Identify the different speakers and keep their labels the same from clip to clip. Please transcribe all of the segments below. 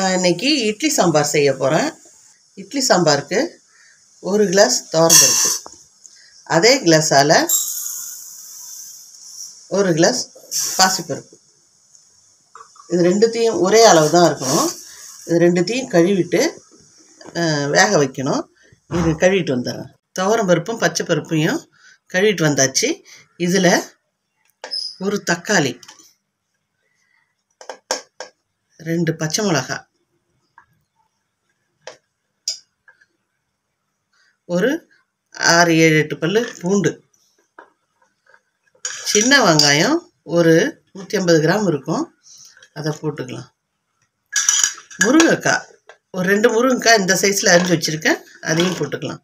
Speaker 1: நான் இன்னைக்கு இட்லி சாம்பார் செய்ய போகிறேன். இட்லி சாம்பாருக்கு 1 கிளாஸ் துவரம்பருப்பு, அதே கிளாஸால் 1 கிளாஸ் பாசிப்பருப்பு. இது ரெண்டுத்தையும் ஒரே அளவு தான் இருக்கணும். இது ரெண்டுத்தையும் கழுவிட்டு வேக வைக்கணும். இது கழுவிட்டு வந்துடுறேன். துவரம்பருப்பும் பச்சை பருப்பையும் கழுவிட்டு வந்தாச்சு. இதில் ஒரு தக்காளி, 2 பச்சை மிளகாய், ஒரு 6-7-8 பல்லு பூண்டு, சின்ன வெங்காயம் ஒரு 150 கிராம் இருக்கும், அதை போட்டுக்கலாம். முருங்கைக்காய் ஒரு 2 முருங்கைக்காய் இந்த சைஸில் அரிஞ்சு வச்சுருக்கேன், அதையும் போட்டுக்கலாம்.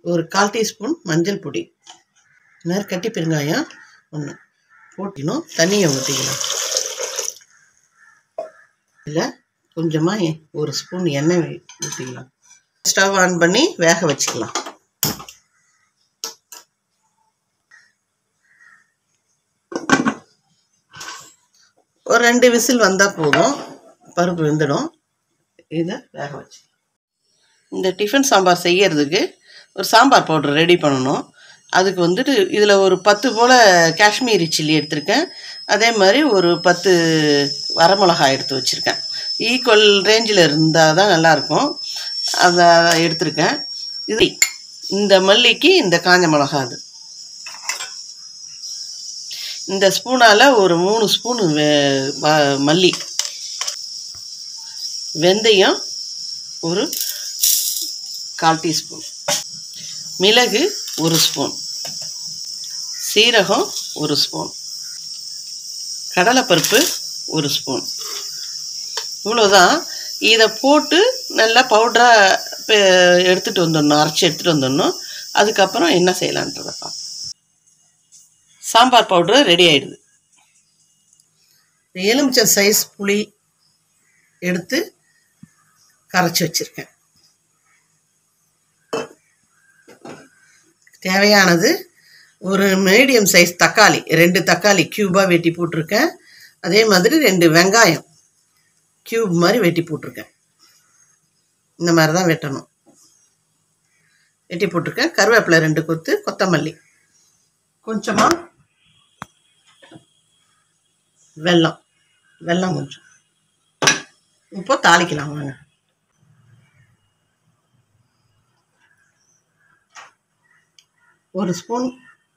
Speaker 1: ஒரு 1/4 டீஸ்பூன் மஞ்சள் பொடி, நேரம் கட்டி பெருங்காயம் 1 போட்டிக்கணும். தண்ணியை ஊற்றிக்கலாம். இதில் கொஞ்சமாக 1 ஸ்பூன் எண்ணெய் ஊற்றிக்கலாம். ஸ்டவ் ஆன் பண்ணி வேக வச்சுக்கலாம். ஒரு 2 விசில் வந்தால் போதும், பருப்பு வெந்துடும். இதை வேக வச்சு இந்த டிஃபன் சாம்பார் செய்யறதுக்கு ஒரு சாம்பார் பவுடர் ரெடி பண்ணணும். அதுக்கு வந்துட்டு இதில் ஒரு 10 போல் காஷ்மீரி சில்லி எடுத்திருக்கேன். அதே மாதிரி ஒரு 10 வரமிளகாய் எடுத்து வச்சுருக்கேன். ஈக்குவல் ரேஞ்சில் இருந்தால் தான் நல்லாயிருக்கும். அதை எடுத்திருக்கேன். இது இந்த மல்லிக்கு இந்த காஞ்ச மிளகா, அது இந்த ஸ்பூனால் ஒரு 3 ஸ்பூனு மல்லி, வெந்தயம் ஒரு 1/4 டீஸ்பூன், மிளகு 1 ஸ்பூன், சீரகம் 1 ஸ்பூன், கடலைப்பருப்பு 1 ஸ்பூன். இவ்வளோதான். இதை போட்டு நல்லா பவுடராக எடுத்துகிட்டு வந்துடணும், அரைச்சி எடுத்துகிட்டு வந்துடணும். அதுக்கப்புறம் என்ன செய்யலான்றதப்பா. சாம்பார் பவுட்ரு ரெடி ஆகிடுது. எலுமிச்சை சைஸ் புளி எடுத்து கரைச்சி வச்சுருக்கேன். தேவையானது ஒரு மீடியம் சைஸ் தக்காளி, 2 தக்காளி க்யூபாக வெட்டி போட்டிருக்கேன். அதே மாதிரி 2 வெங்காயம் க்யூப் மாதிரி வெட்டி போட்டிருக்கேன். இந்த மாதிரி தான் வெட்டணும். வெட்டி போட்டிருக்கேன். கருவேப்பிலை 2 கொத்து, கொத்தமல்லி, கொஞ்சமாக வெல்லம் கொஞ்சம். இப்போ தாளிக்கலாம் வாங்க. ஒரு ஸ்பூன்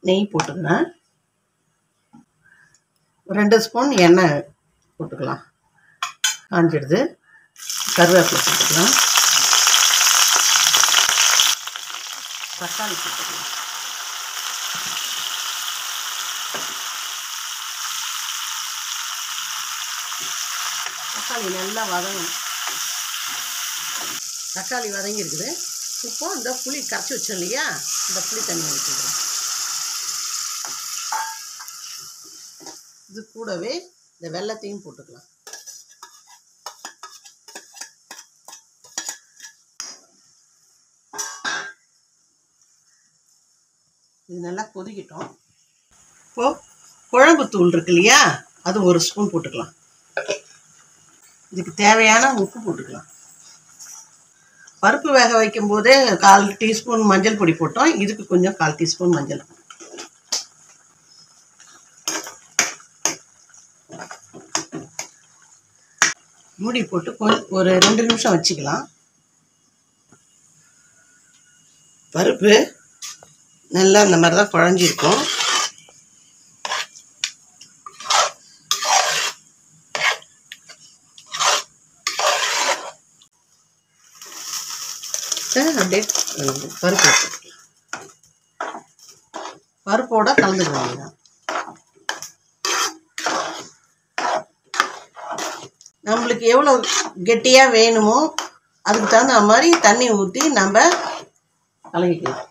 Speaker 1: நெய் போட்டுக்கிறேன். 2 ஸ்பூன் எண்ணெய் போட்டுக்கலாம். காஞ்சிடுது. கருவேப்பிலை போட்டுக்கலாம். தக்காளி போட்டுக்கலாம். தக்காளி நல்லா வதங்கணும். தக்காளி வதங்கி இருக்குது. இப்போ இந்த புளி கரைச்சி வச்சோம் இல்லையா, இந்த புளி தண்ணி ஊற்றிக்கிறேன். இது கூடவே இந்த வெல்லத்தையும் போட்டுக்கலாம். இது நல்லா கொதிக்கிட்டோம். இப்போது குழம்பு தூள் இருக்கு இல்லையா, அது 1 ஸ்பூன் போட்டுக்கலாம். இதுக்கு தேவையான உப்பு போட்டுக்கலாம். பருப்பு வேக வைக்கும் போதே 1/4 டீஸ்பூன் மஞ்சள் பொடி போட்டோம். இதுக்கு கொஞ்சம் 1/4 டீஸ்பூன் மஞ்சள். மூடி போட்டு ஒரு 2 நிமிஷம் வச்சுக்கலாம். பருப்பு நல்லா இந்த மாதிரி தான் குழஞ்சிருக்கும். அப்படியே பருப்போட கலந்துக்குவாங்க. நம்மளுக்கு எவ்வளோ கெட்டியாக வேணுமோ அதுக்கு தகுந்த மாதிரி தண்ணி ஊற்றி நம்ம கலக்கிக்கலாம்.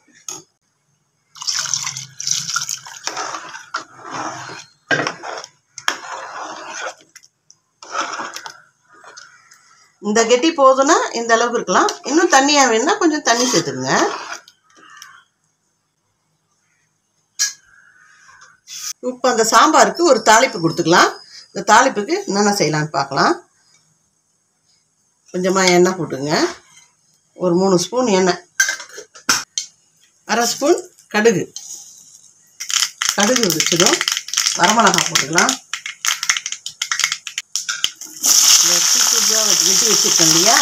Speaker 1: இந்த கெட்டி போதுன்னா இந்த அளவுக்கு இருக்கலாம். இன்னும் தண்ணியாக வேணும்னா கொஞ்சம் தண்ணி சேர்த்துருங்க. இப்போ அந்த சாம்பாருக்கு ஒரு தாளிப்பு கொடுத்துக்கலாம். இந்த தாளிப்புக்கு என்னென்ன செய்யலான்னு பார்க்கலாம். கொஞ்சமாக எண்ணெய் போட்டுங்க. ஒரு 3 ஸ்பூன் எண்ணெய், 1/2 ஸ்பூன் கடுகு. கடுகு வச்சிடும். வரமிளகாய் போட்டுக்கலாம். இந்த சீக்கிரமாக வெட்டி வச்சுருக்கேன் இல்லையா,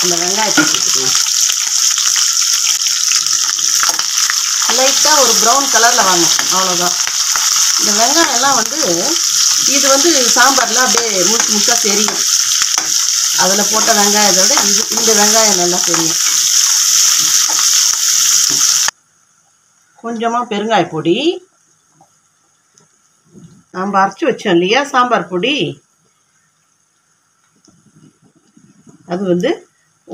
Speaker 1: அந்த வெங்காயத்தை போட்டுக்கலாம். லைட்டாக ஒரு ப்ரௌன் கலரில் வரணும், அவ்வளோதான். இந்த வெங்காயம்லாம் இது சாம்பாரில் அப்படியே முழுசாக தெரியும். அதில் போட்ட வெங்காயத்தை விட இந்த வெங்காயம் நல்லா தெரியும். கொஞ்சமாக பெருங்காய பொடி, நம்ம அரைச்சி வச்சோம் இல்லையா சாம்பார் பொடி, அது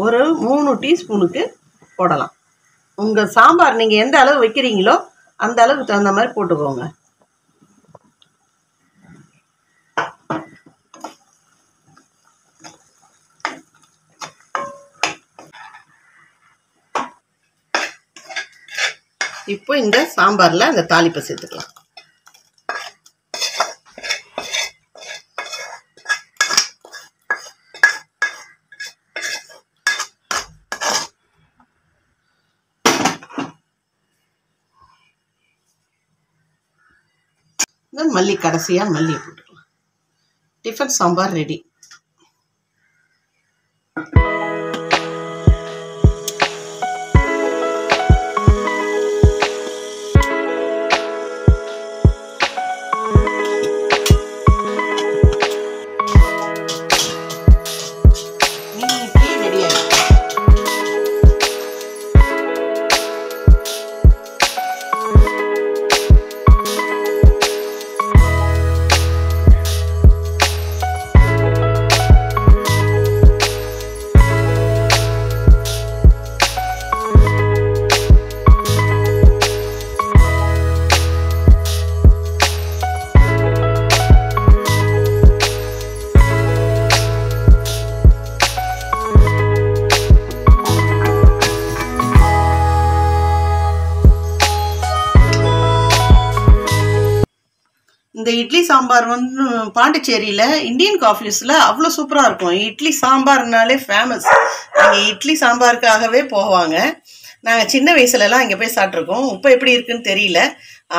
Speaker 1: ஒரு 3 டீஸ்பூனுக்கு போடலாம். உங்கள் சாம்பார் நீங்கள் எந்த அளவு வைக்கிறீங்களோ அந்த அளவுக்கு தகுந்த மாதிரி போட்டுக்கோங்க. இப்போ இந்த சாம்பாரில் இந்த தாளிப்பை சேர்த்துக்கலாம். மல்லி, கடைசியாக மல்லியை போட்டுக்கலாம். Tiffin sambar ready. இந்த இட்லி சாம்பார் பாண்டிச்சேரியில் இந்தியன் காஃபீஸில் அவ்வளோ சூப்பராக இருக்கும். இட்லி சாம்பார்னாலே ஃபேமஸ். அங்கே இட்லி சாம்பாருக்காகவே போவாங்க. நாங்கள் சின்ன வயசுலலாம் இங்கே போய் சாப்பிட்ருக்கோம். இப்போ எப்படி இருக்குன்னு தெரியல.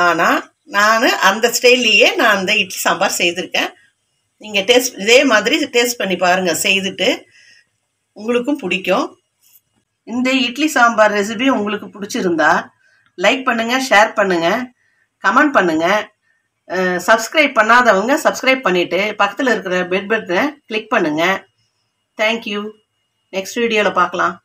Speaker 1: ஆனால் நான் அந்த ஸ்டைல்லையே நான் அந்த இட்லி சாம்பார் செய்திருக்கேன். நீங்கள் இதே மாதிரி டேஸ்ட் பண்ணி பாருங்கள். செய்துட்டு உங்களுக்கும் பிடிக்கும். இந்த இட்லி சாம்பார் ரெசிபி உங்களுக்கு பிடிச்சிருந்தா லைக் பண்ணுங்கள், ஷேர் பண்ணுங்கள், கமெண்ட் பண்ணுங்கள். சப்ஸ்கிரைப் பண்ணாதவங்க சப்ஸ்கிரைப் பண்ணிவிட்டு பக்கத்தில் இருக்கிற பெல் பட்டனை கிளிக் பண்ணுங்கள். தேங்க்யூ. நெக்ஸ்ட் வீடியோவில் பார்க்கலாம்.